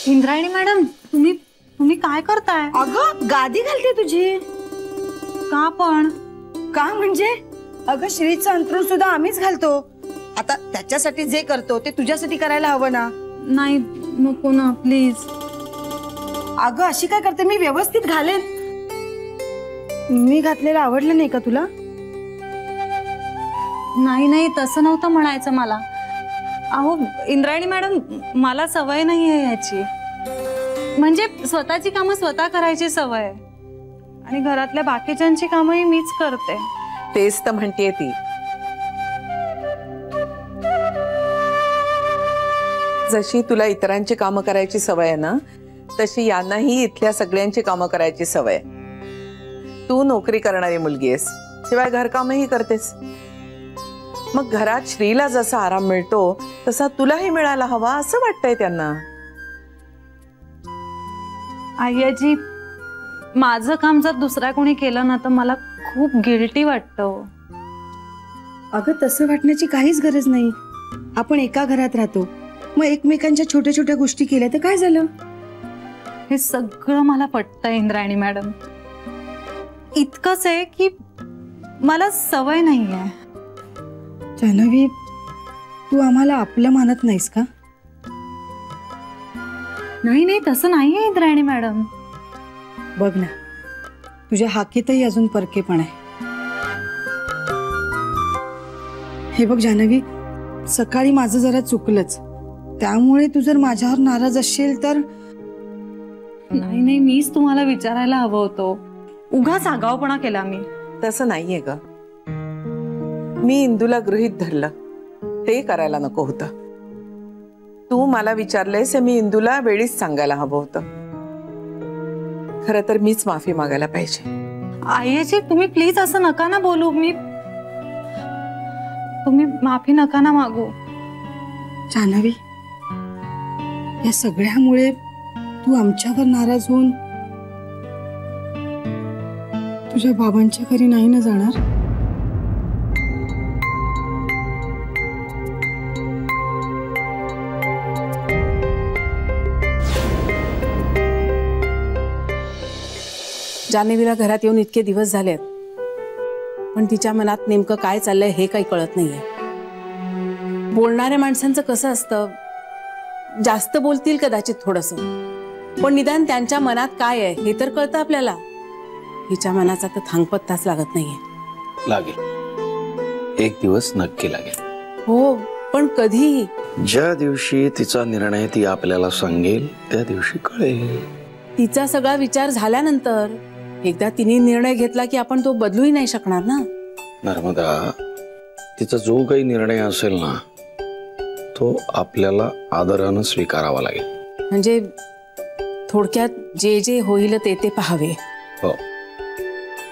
Indrayani madam, तुम्ही काय करताय? अगं गादी घालते तुझी. का पण? का म्हणजे अगं श्रीचं अंथरूण सुद्धा आम्हीच घालतो. आता त्याच्यासाठी जे करतो ते तुझ्यासाठी करायला हवं ना. नाही नको ना प्लीज. अगं अशी काय करते, मी व्यवस्थित घालेन. मी घातलेलं आवडलं नाही का तुला? नाही तसं नव्हतं म्हणायचं मला. अहो इंद्रायणी मॅडम, मला सवय नाही आहे याची. म्हणजे स्वतःची कामं स्वतः करायची सवय आहे आणि घरातल्या बाकीच्यांची कामंही मीच करते. तेच तर म्हणतेय ती. जशी तुला इतरांची कामं करायची सवय आहे ना, तशी यांनाही इथल्या सगळ्यांची कामं करायची सवय आहे. तू नोकरी करणारी मुलगी आहेस, शिवाय घरकामही करतेस. मग घरात श्रीला जसा आराम मिळतो तसा तुलाही मिळायला हवा असं वाटतंय त्यांना. आय्याजी, माझं काम जर दुसऱ्या कोणी केलं ना तर मला खूप गिल्टी वाटतं. अगं तसं वाटण्याची काहीच गरज नाही. आपण एका घरात राहतो, मग एकमेकांच्या छोट्या छोट्या गोष्टी केल्या तर काय झालं? हे सगळं मला पटतंय इंद्रायणी मॅडम. इतकंच आहे की मला सवय नाहीये. जान्हवी, तू आम्हाला आपलं मानत नाहीस का? नाही तसं नाहीये इंद्रायणी मॅडम. बघ ना, तुझ्या हाकेतही अजून परकेपण आहे. हे बघ जान्हवी, सकाळी माझं जरा चुकलंच, त्यामुळे तू जर माझ्यावर नाराज असशील तर. नाही मीच तुम्हाला विचारायला हवं होतं. उगाच आगाऊपणा केला मी. तसं नाहीये ग. मी इंदूला गृहीत धरलं, ते करायला नको होतं. तू मला विचारलेस हे मी इंदूला वेळीच सांगायला हवं होतं. खरं तर मीच माफी मागायला पाहिजे. आईजी, तुम्ही प्लीज असं नका ना बोलू. तुम्ही माफी नका ना मागू. जान्हवी, या सगळ्यामुळे तू आमच्यावर नाराज होऊन तुझ्या बाबांच्या घरी नाही ना जाणार? जान्हवीला घरात येऊन इतके दिवस झालेत, पण तिच्या मनात नेमकं काय चाललंय हे काही कळत नाहीये. बोलणाऱ्या माणसांचं कसं असतं, जास्त बोलतील कदाचित थोडंसं, पण निदान त्यांच्या मनात काय आहे हे तर कळतं आपल्याला. हिच्या मनाचा तर थांगपत्ताच लागत नाहीये. लागेल, एक दिवस नक्की लागेल. हो, पण कधी? ज्या दिवशी तिचा निर्णय ती आपल्याला सांगेल त्या दिवशी कळेल. तिचा सगळा विचार झाल्यानंतर एकदा तिने निर्णय घेतला की आपण तो बदलूही नाही शकणार ना. नर्मदा, तिचा जो काही निर्णय असेल ना तो आपल्याला आदरानं स्वीकारावा लागेल. म्हणजे थोडक्यात जे जे होईल ते ते पाहावे. हो.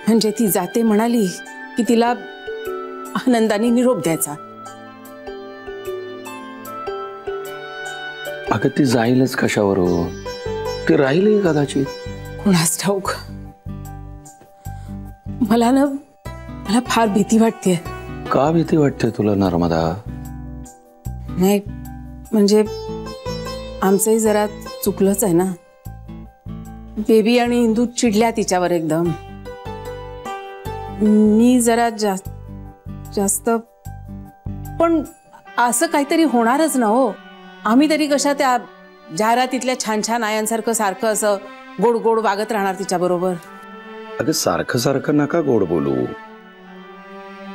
म्हणजे ती जाते म्हणाली की तिला आनंदाने निरोप द्यायचा. अगं ती जाईलच कशावर? ती राहीलही कदाचित. कोणास ठाऊक. मला फार भीती वाटते. का भीती वाटते तुला नर्मदा? नाही म्हणजे आमचंही जरा चुकलंच आहे ना. बेबी आणि इंदू चिडल्या तिच्यावर एकदम. मी जरा जास्त पण असं काहीतरी होणारच ना हो. आम्ही तरी कशा त्या जाहिरातीतल्या छान छान आयांसारखं सारखं असं गोड गोड वागत राहणार तिच्या बरोबर. अगं सारखं सारखं नका गोड बोलू,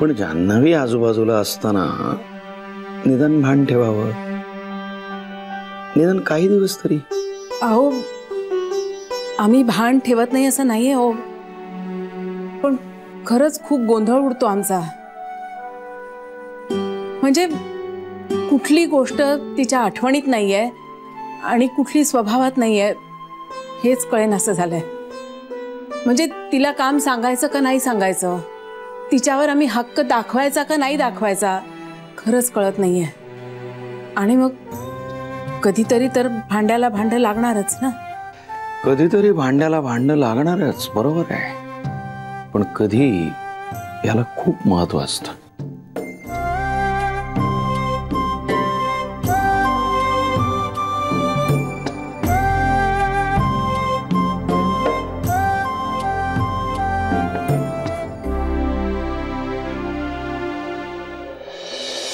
पण जान्हवी आजूबाजूला असताना निदान भान ठेवावं, निदान काही दिवस तरी. अहो आम्ही भान ठेवत नाही असं नाहीये हो, पण खरंच खूप गोंधळ उडतो आमचा. म्हणजे कुठली गोष्ट तिच्या आठवणीत नाहीये आणि कुठली स्वभावात नाहीये हेच कळेन असं झालंय. म्हणजे तिला काम सांगायचं का नाही सांगायचं, तिच्यावर आम्ही हक्क दाखवायचा का नाही दाखवायचा खरंच कळत नाहीये. आणि मग कधीतरी तर भांड्याला भांड लागणारच ना. कधीतरी भांड्याला भांड लागणारच, बरोबर आहे, पण कधी याला खूप महत्व असतं.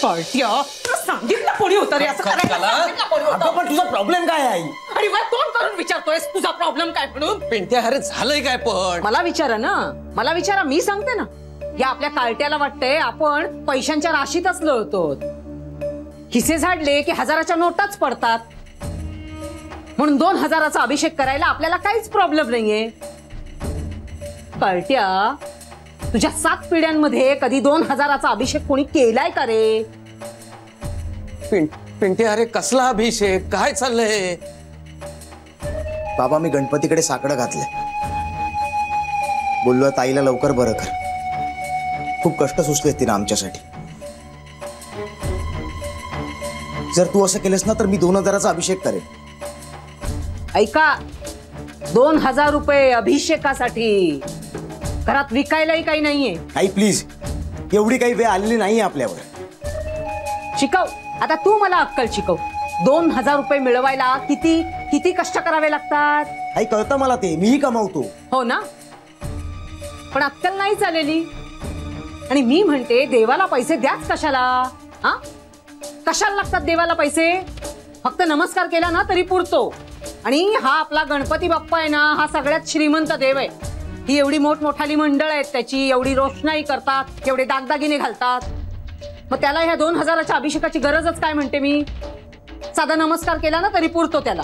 सांगितलं कोणी होतं रे असं करायला? सांगितलं कोणी होतं? अगं पण तुझा प्रॉब्लेम काय आहे? आणि वर तोंड करून विचारतोयस तुझा प्रॉब्लेम काय म्हणून? पिंट्या अरे झालंय काय पण? मला विचारा ना, मला विचारा, मी सांगते ना. या आपल्या कार्ट्याला वाटतंय आपण पैशांच्या राशीतच लोळतो. खिसे झाडले की हजाराच्या नोटाच पडतात. म्हणून 2000चा अभिषेक करायला आपल्याला काहीच प्रॉब्लेम नाहीये. कार्ट्या, तुझ्या 7 पिढ्यांमध्ये कधी 2000चा अभिषेक कोणी केलाय का रे? पिंट्या अरे कसला अभिषेक, काय चाललंय? बाबा मी गणपतीकडे साकडं घातलंय. बोललो ताईला लवकर बरं कर. खूप कष्ट सुचले तिने आमच्यासाठी. जर तू असं केलंस ना तर मी 2000चा अभिषेक करेन. ऐका, 2000 रुपये अभिषेकासाठी घरात विकायलाही काही नाहीये. आई प्लीज, एवढी काही वेळ आलेली नाहीये आपल्यावर. शिकव, आता तू मला अक्कल शिकव. 2000 रुपये मिळवायला किती किती कष्ट करावे लागतात? आई कळतं मला ते, मीही कमावतो. हो ना, पण अक्कल नाही चालेली. आणि मी म्हणते देवाला पैसे द्याच कशाला? हा, कशाला लागतात देवाला पैसे? फक्त नमस्कार केला ना तरी पुरतो. आणि हा आपला गणपती बाप्पा आहे ना, हा सगळ्यात श्रीमंत देव आहे. ही एवढी मोठमोठाली मंडळ आहेत त्याची, एवढी रोषणाई करतात, एवढे दागदागिने घालतात. मग त्याला ह्या 2000च्या अभिषेकाची गरजच काय म्हणते मी? साधा नमस्कार केला ना तरी पुरतो त्याला.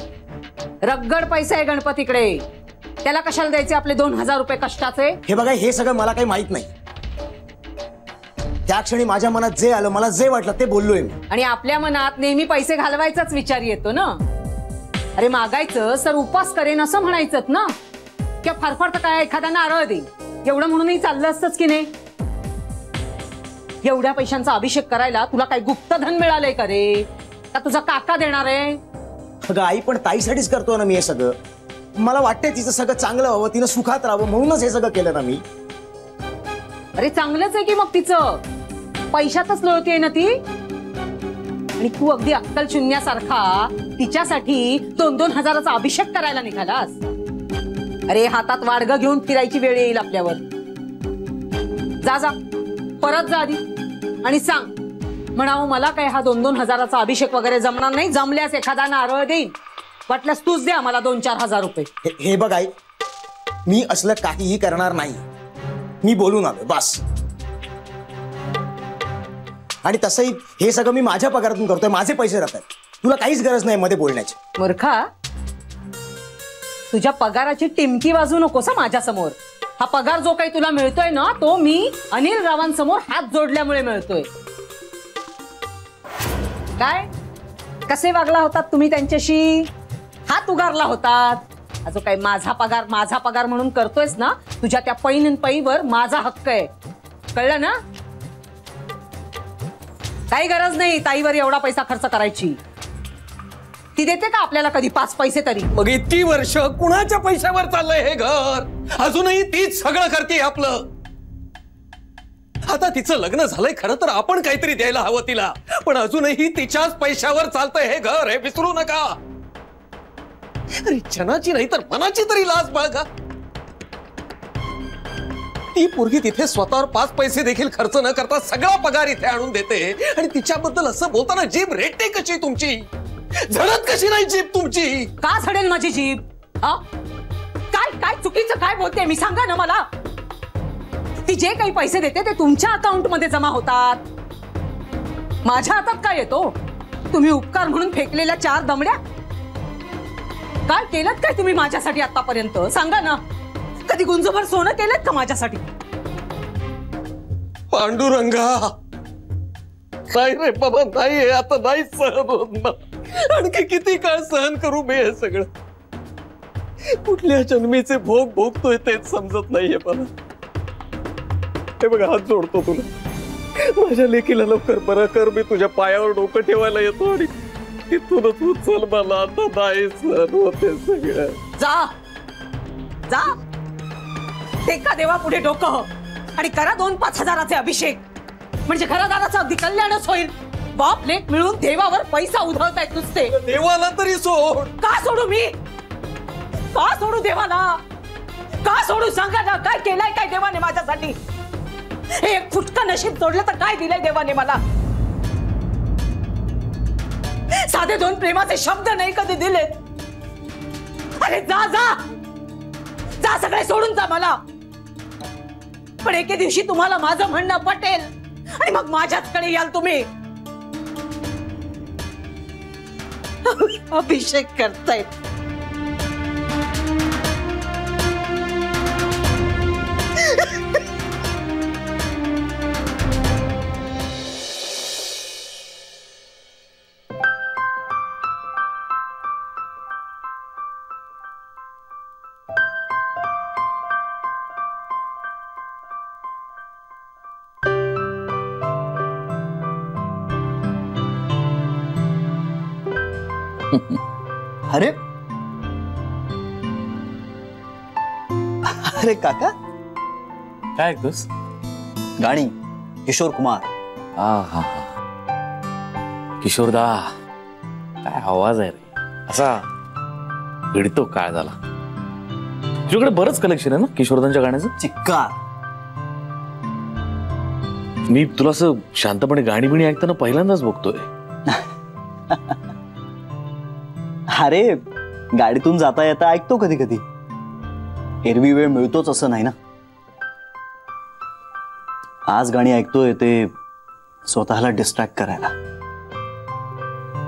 रगड पैसे आहे गणपतीकडे, त्याला कशाला द्यायचे आपले 2000 रुपये कष्टाचे? हे बघा, हे सगळं मला काही माहित नाही. त्या क्षणी माझ्या मनात जे आलं, मला जे वाटलं ते बोललोय मी. आणि आपल्या मनात नेहमी पैसे घालवायचाच विचार येतो ना. अरे मागायचं सर उपास करेन असं म्हणायचं ना, किंवा फारफार तर काय एखादा नारळ दे एवढं म्हणूनही चाललं असतंच की नाही? एवढ्या पैशांचा अभिषेक करायला तुला काही गुप्तधन मिळालंय का रे? का तुझा काका देणार आहे? अगं आई, पण ताईसाठीच करतो ना मी हे सगळं. मला वाटतंय तिचं सगळं चांगलं व्हावं, तिनं सुखात राहावं, म्हणूनच हे सगळं केलं ना मी. अरे चांगलंच आहे की मग, तिचं पैशातच लोळतेय ना ती. आणि तू अगदी अक्कल शून्यासारखा तिच्यासाठी 2,000चा अभिषेक करायला निघालास. अरे हातात वाडगं घेऊन फिरायची वेळ येईल आपल्यावर. जा जा, परत जा आधी आणि सांग, म्हणावं मला काय हा 2,000चा अभिषेक वगैरे जमणार नाही. जमल्यास एखादा नारळ देईन, वाटल्यास तूच द्या मला 2-4 रुपये. हे बघ आई, मी असलं काहीही करणार नाही. मी बोलून आलो बस. आणि तसंही हे सगळं मी माझ्या पगारातून करतोय, माझे पैसे राहतात. तुला काहीच गरज नाही मध्ये बोलण्याची. मूर्खा, तुझ्या पगाराची टिमकी वाजू नकोस माझ्या समोर. हा पगार जो काही तुला मिळतोय ना, तो मी अनिल रावांसमोर हात जोडल्यामुळे मिळतोय. काय कसे वागला होतात तुम्ही त्यांच्याशी? हात उगारला होतात. हा जो काही माझा पगार म्हणून करतोयस ना, तुझ्या त्या पैन पैवर माझा हक्क आहे. कळलं ना? काही गरज नाही ताईवर एवढा पैसा खर्च करायची. ती देते का आपल्याला कधी 5 पैसे तरी? मग इतकी वर्ष कुणाच्या पैशावर चाललंय हे घर? अजूनही तीच सगळं करते आपलं. आता तिचं लग्न झालंय खरं तर आपण काहीतरी द्यायला हवं तिला, पण अजूनही तिच्याच पैशावर चालतंय हे घर, हे विसरू नका. अरे जनाची नाही तर मनाची तरी लाज बाळगा. ती पोरगी तिथे स्वतःवर 5 पैसे देखील खर्च न करता सगळा पगार इथे आणून देते, आणि तिच्याबद्दल असं बोलताना जीभ रेटते कशी तुमची? झडत कशी नाही जीभ तुमची? का झडेल माझी जीभ? काय काय चुकीचं काय बोलते मी, सांगा ना मला. ती जे काही पैसे देते ते तुमच्या अकाउंट मध्ये जमा होतात. माझ्या हातात काय येतो? तुम्ही उपकार म्हणून फेकलेल्या 4 दमड्या. काय केलं काय तुम्ही माझ्यासाठी आतापर्यंत? सांगा ना. कधी गुंजभर सोनं केलं का माझ्यासाठी? पांडुरंगा, नाही रे बाबा, नाही. आता नाही सहन होत ना. आणखी किती काळ सहन करू मी हे सगळं? कुठल्या जन्मीचे भोग भोगतोय तेच समजत नाहीये मला. हे बघा, हात जोडतो तुला. माझ्या लेकीला लवकर बरं कर. मी तुझ्या पायावर डोकं ठेवायला येतो आणि तिथूनच उचल मला. आता नाही सहन होते सगळं. जा जा, टेका देवा पुढे डोकं आणि करा 2-5 हजाराचे अभिषेक. म्हणजे घरादाराचं अगदी कल्याणच होईल. बाप लेक मिळून देवावर पैसा उधळतायत नुसते. देवाला तरी सोड. का सोडू मी? का सोडू देवाला? का सोडू सांगा ना. काय केलंय काय देवाने माझ्यासाठी? एक फुटका नशीब तोडलं तर काय दिलंय देवाने मला? साधे दोन प्रेमाचे शब्द नाही कधी दिलेत. अरे जा जा जा, सगळे सोडून जा मला. पण एके दिवशी तुम्हाला माझं म्हणणं पटेल आणि मग माझ्याचकडे याल तुम्ही. अभिषेक करतायत. अरे अरे काका, काय ऐकतोस? गाणी किशोर कुमार. हा हा हा, किशोरदा, काय आवाज आहे रे, असा भिडतो काय झाला. तुझ्याकडे बरंच कलेक्शन आहे ना किशोरदांच्या गाण्याचं. चिक्कार. मी तुला असं शांतपणे गाणी बिणी ऐकताना पहिल्यांदाच बघतोय. अरे गाडीतून जाता येता ऐकतो कधी कधी. एरवी वेळ मिळतोच असं नाही ना. आज गाणी ऐकतोय ते स्वतःला डिस्ट्रॅक्ट करायला.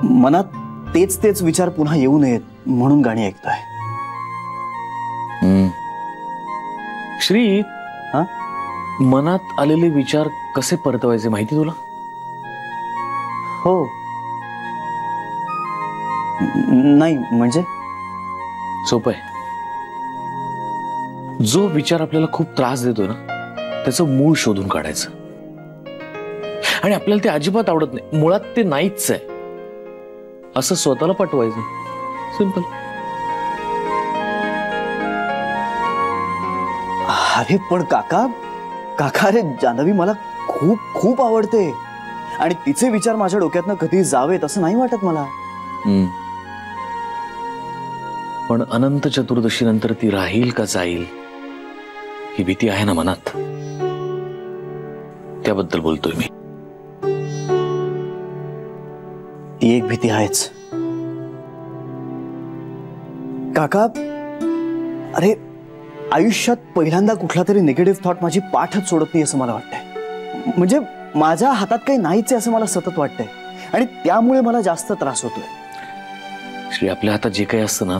मनात तेच तेच विचार पुन्हा येऊ नयेत म्हणून गाणी ऐकतोय. श्री, हा? मनात आलेले विचार कसे परतवायचे माहिती तुला? हो. नाही म्हणजे सोपं आहे. जो विचार आपल्याला खूप त्रास देतो ना, त्याचं मूळ शोधून काढायचं. आणि आपल्याला ते अजिबात आवडत नाही, मुळात ते नाहीच आहे असं स्वतःला पटवायचं. सिंपल. अरे पण काका, अरे जान्हवी मला खूप खूप आवडते आणि तिचे विचार माझ्या डोक्यातनं कधी जावेत असं नाही वाटत मला. पण अनंत चतुर्दशी नंतर ती राहील का जाईल ही भीती आहे ना मनात, त्याबद्दल बोलतोय मी. ती एक भीती आहेच काका. अरे आयुष्यात पहिल्यांदा कुठला तरी निगेटिव्ह थॉट माझी पाठच सोडत नाही असं मला वाटतंय. म्हणजे माझ्या हातात काही नाहीच आहे असं मला सतत वाटतंय आणि त्यामुळे मला जास्त त्रास होतोय. श्री, आपल्या हातात जे काही असतं ना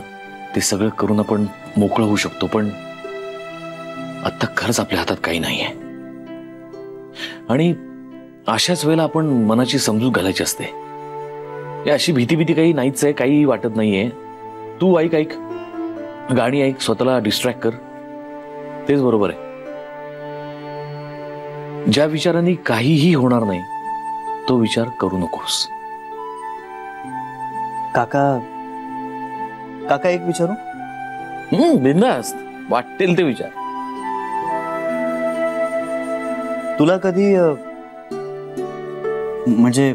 ते सगळं करून आपण मोकळं होऊ शकतो, पण आता खरंच आपल्या हातात काही नाहीये. आणि अशाच वेळेला आपण मनाची समजूत घालायची असते. अशी भीती काही नाहीच आहे, काही वाटत नाहीये. तू ऐक गाणी ऐक, स्वतःला डिस्ट्रॅक्ट कर, तेच बरोबर आहे. ज्या विचारांनी काहीही होणार नाही तो विचार करू नकोस. काका एक विचारू? बिनधास्त, वाटेल ते विचार. तुला कधी म्हणजे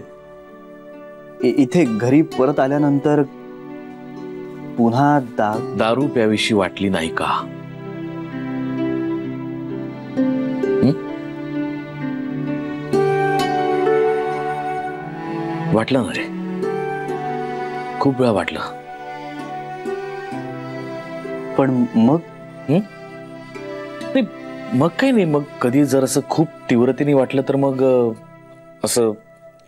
इथे घरी परत आल्यानंतर पुन्हा दारू प्यावीशी वाटली नाही का? वाटलं ना रे, खूप वेळा वाटलं. पण मग नाही, मग काही नाही. मग कधी जर असं खूप तीव्रतेने वाटलं तर मग असं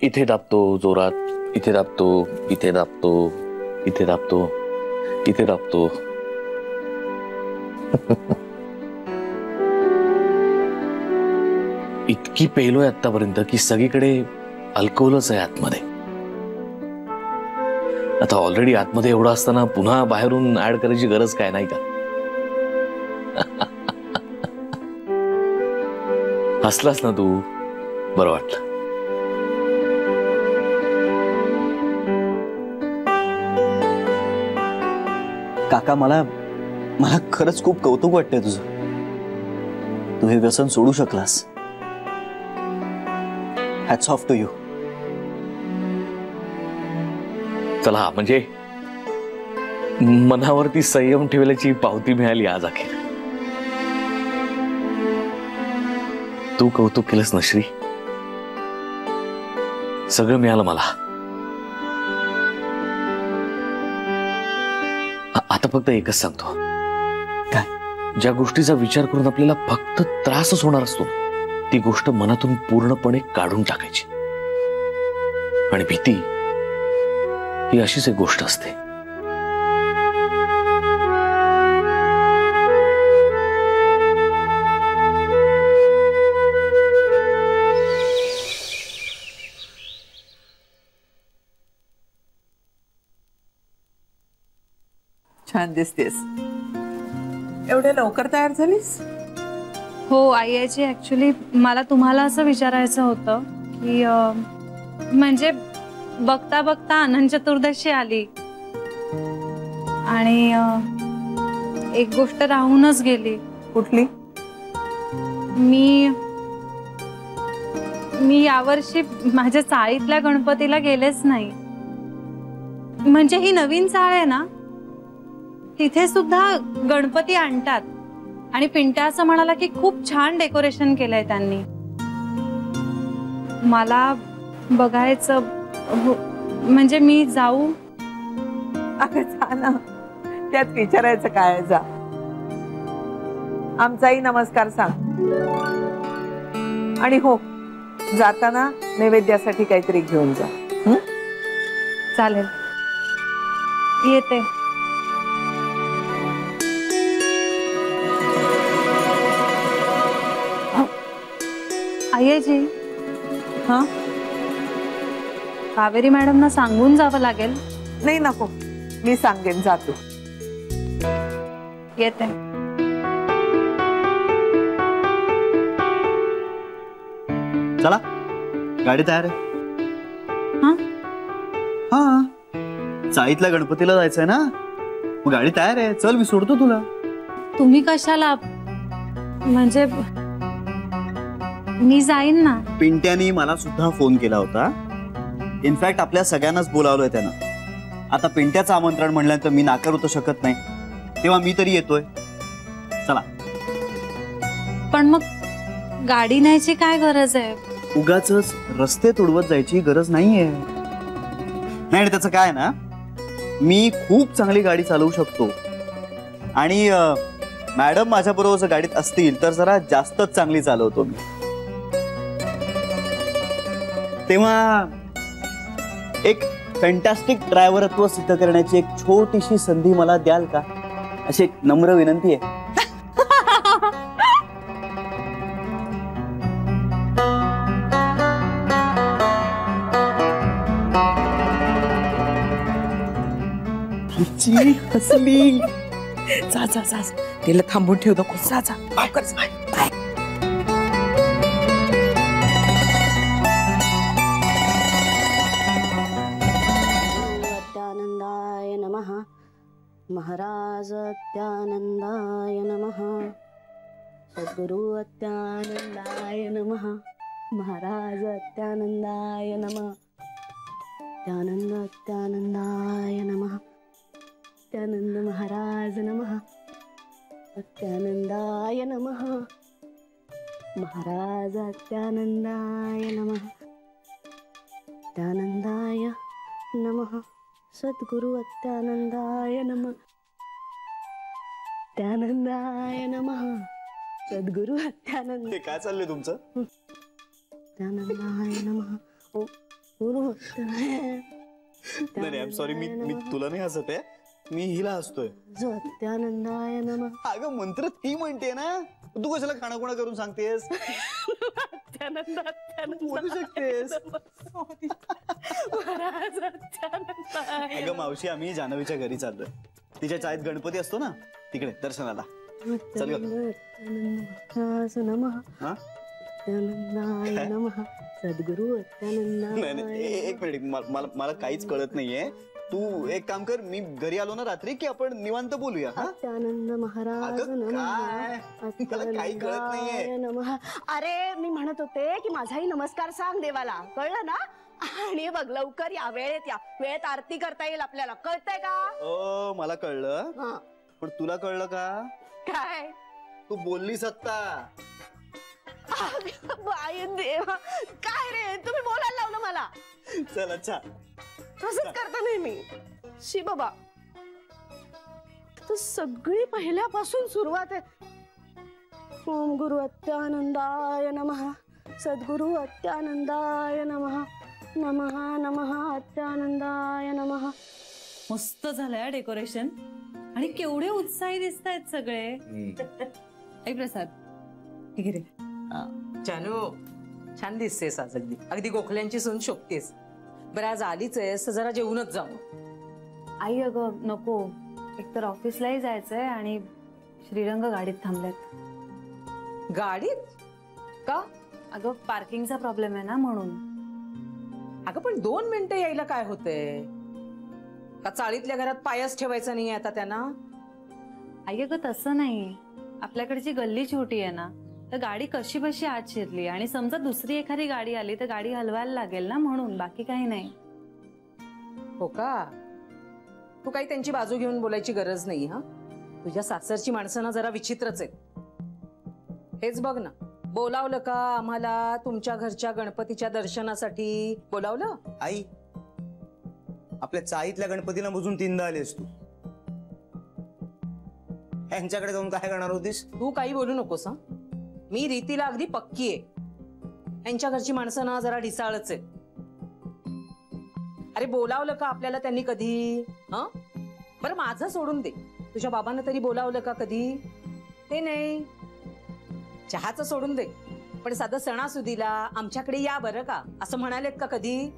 इथे दाबतो जोरात, इथे दाबतो, इथे दाबतो, इथे दाबतो, इथे दाबतो. इतकी पेलोय आतापर्यंत की सगळीकडे अल्कोहोलच आहे आतमध्ये. आता ऑलरेडी आतमध्ये एवढं असताना पुन्हा बाहेरून ऍड करायची गरज काय, नाही का? हसलास ना तू, बरं वाटलं. काका मला खरंच खूप कौतुक वाटतंय तुझं. तू हे व्यसन सोडू शकलास. Hats off to you. चला, म्हणजे मनावरती संयम ठेवल्याची पावती मिळाली आज अखेर. तू कौतुक केलंस ना श्री, सगळं मिळालं मला. आता फक्त एकच सांगतो, काय? ज्या गोष्टीचा विचार करून आपल्याला फक्त त्रासच होणार असतो ती गोष्ट मनातून पूर्णपणे काढून टाकायची. आणि भीती ही अशीच एक गोष्ट असते. छान दिसतेस. एवढ्या लवकर तयार झालीस? हो आईची ऍक्च्युली मला तुम्हाला असं विचारायचं होतं की म्हणजे बघता बघता अनंत चतुर्दशी आली आणि एक गोष्ट राहूनच गेली. कुठली? मी यावर्षी माझ्या चाळीतल्या गणपतीला गेलेच नाही. म्हणजे ही नवीन चाळ आहे ना, तिथे सुद्धा गणपती आणतात आणि पिंट्या असं म्हणाला की खूप छान डेकोरेशन केलंय त्यांनी. मला बघायचं म्हणजे मी जाऊ? अगं जा ना, त्यात विचारायचं काय? जा. आमचाही नमस्कार सांग. आणि हो, जाताना नैवेद्यासाठी काहीतरी घेऊन जा. चालेल, येते. आईजी, हा, कावेरी मॅडमना सांगून जावं लागेल. नाही नको, मी सांगेन. जातो. येते. चला, गाडी तयार आहे. हा, चाळीतल्या गणपतीला जायचंय ना, मग गाडी तयार आहे. चल, मी सोडतो तुला. तुम्ही कशाला? म्हणजे मी जाईन ना. पिंट्यानी मला सुद्धा फोन केला होता. इनफॅक्ट आपल्या सगळ्यांनाच बोलावलंय त्यानं. आता पिंट्याचं आमंत्रण म्हणल्यानंतर मी नाकारू तर शकत नाही, तेव्हा मी तरी येतोय. चला. पण मग गाडी न्यायची काय गरज आहे? उगाचच रस्ते तुडवत जायची गरज नाहीये. नाही, त्याचं काय ना, मी खूप चांगली गाडी चालवू शकतो आणि मॅडम माझ्या बरोबर जर गाडीत असतील तर जरा जास्तच चांगली चालवतो मी. तेव्हा एक फॅन्टॅस्टिक ड्रायव्हरत्व सिद्ध करण्याची एक छोटीशी संधी मला द्याल का? अशी एक नम्र विनंती आहे. हसली. जा जा जा, तिला थांबून ठेव नको. जा जा, लवकर जा. अत्यानंदाय नमः. महाराज अत्यानंदाय नमः. सद्गुरु अत्यानंदाय नमः. महाराज अत्यानंदाय नमः. अत्यानंद अत्यानंदाय नमः. अत्यानंद महाराज नमः. अत्यानंदाय नमः. महाराज अत्यानंदाय नमः. अत्यानंदाय नमः. सद्गुरु अत्यानंदाय नमः. अत्यानंदाय नमः. सद्गुरु अत्यानंद. काय चाललंय तुमचं? अत्यानंदाय नमः. ओ गुरु नाही, आय एम सॉरी, मी तुला नाही हसत आहे, मी हिला हसतोय. जो अत्यानंदाय नमः. अगं मंत्र ती म्हणते ना, तू कशाला खाणाखुणा करून सांगतेस? अत्यानंद अत्यानंद बोलू शकतेस. महाराज अत्यानंदाय. अगं मावशी, आम्ही जान्हवीच्या घरी चाललोय. तिच्या चाळीत गणपती असतो ना, तिकडे दर्शनाला. चल ग. महाराज नमः. अत्यानंदाय नमः. सद्गुरु अत्यानंदाय. नाही, एक मिनिट, मला काहीच कळत नाहीये. तू एक काम कर, मी घरी आलो ना रात्री की आपण निवांत बोलूया. अत्यानंद महाराज नमः. त्याला काही कळत नाहीये. नमः. अरे मी म्हणत होते की माझाही नमस्कार सांग देवाला, कळलं ना? आणि बघ लवकर या, वेळेत या. वेळेत आरती करता येईल आपल्याला, कळतंय का? ओ, मला कळलं, पण तुला कळलं का? काय? तू बोललीस आत्ता. बाई देवा, काय रे, तुम्ही बोलायला लावलं मला. चल, अच्छा. तसंच करता नेहमी. शी बाबा. तर सगळी पहिल्यापासून सुरुवात आहे. ओम गुरु अत्यानंदाय नमः, सद्गुरु अत्यानंदाय नमः, नमः नमः अत्यानंदाय नमः. मस्त झालंय डेकोरेशन आणि केवढे उत्साही दिसत आहेत सगळे. ऐ प्रसाद, ठीक आहे रे. जानू छान दिसतेस आज, अगदी अगदी गोखल्यांची सून शोभतेस. बरं आज आलीच आहेस तर जरा जेवूनच जाऊ. आई अगं नको, एकतर ऑफिसलाही जायचंय आणि श्रीरंग गाडीत थांबलेत. गाडीत का? अगं पार्किंगचा प्रॉब्लेम आहे ना म्हणून. अगं पण 2 मिनिटं यायला काय होतंय? का चाळीतल्या घरात पायच ठेवायचा नाही आता त्यांना? आई अगं तसं नाही, आपल्याकडची गल्ली छोटी आहे ना, तर गाडी कशी बशी आत शिरली आणि समजा दुसरी एखादी गाडी आली तर गाडी हलवायला लागेल ना, म्हणून बाकी काही नाही. हो का? तू काही त्यांची बाजू घेऊन बोलायची गरज नाही. हा, तुझ्या सासरची माणसं ना जरा विचित्रच आहेत. हेच बघ ना, बोलावलं का आम्हाला तुमच्या घरच्या गणपतीच्या दर्शनासाठी? बोलावलं? आई, आपल्या चाळीतल्या गणपतीला मोजून 3दा आलीस तू. यांच्याकडे जाऊन काय करणार होतीस? तू काही बोलू नकोस. हा, मी रीतीला अगदी पक्की आहे. यांच्या घरची माणसं ना जरा ढिसाळच आहे. अरे बोलावलं का आपल्याला त्यांनी कधी? हा, बरं माझं सोडून दे, तुझ्या बाबांना तरी बोलावलं का कधी? ते नाही, चहाचं सोडून दे, पण साधं सणासुदीला आमच्याकडे या बरं का असं म्हणालेत का कधी?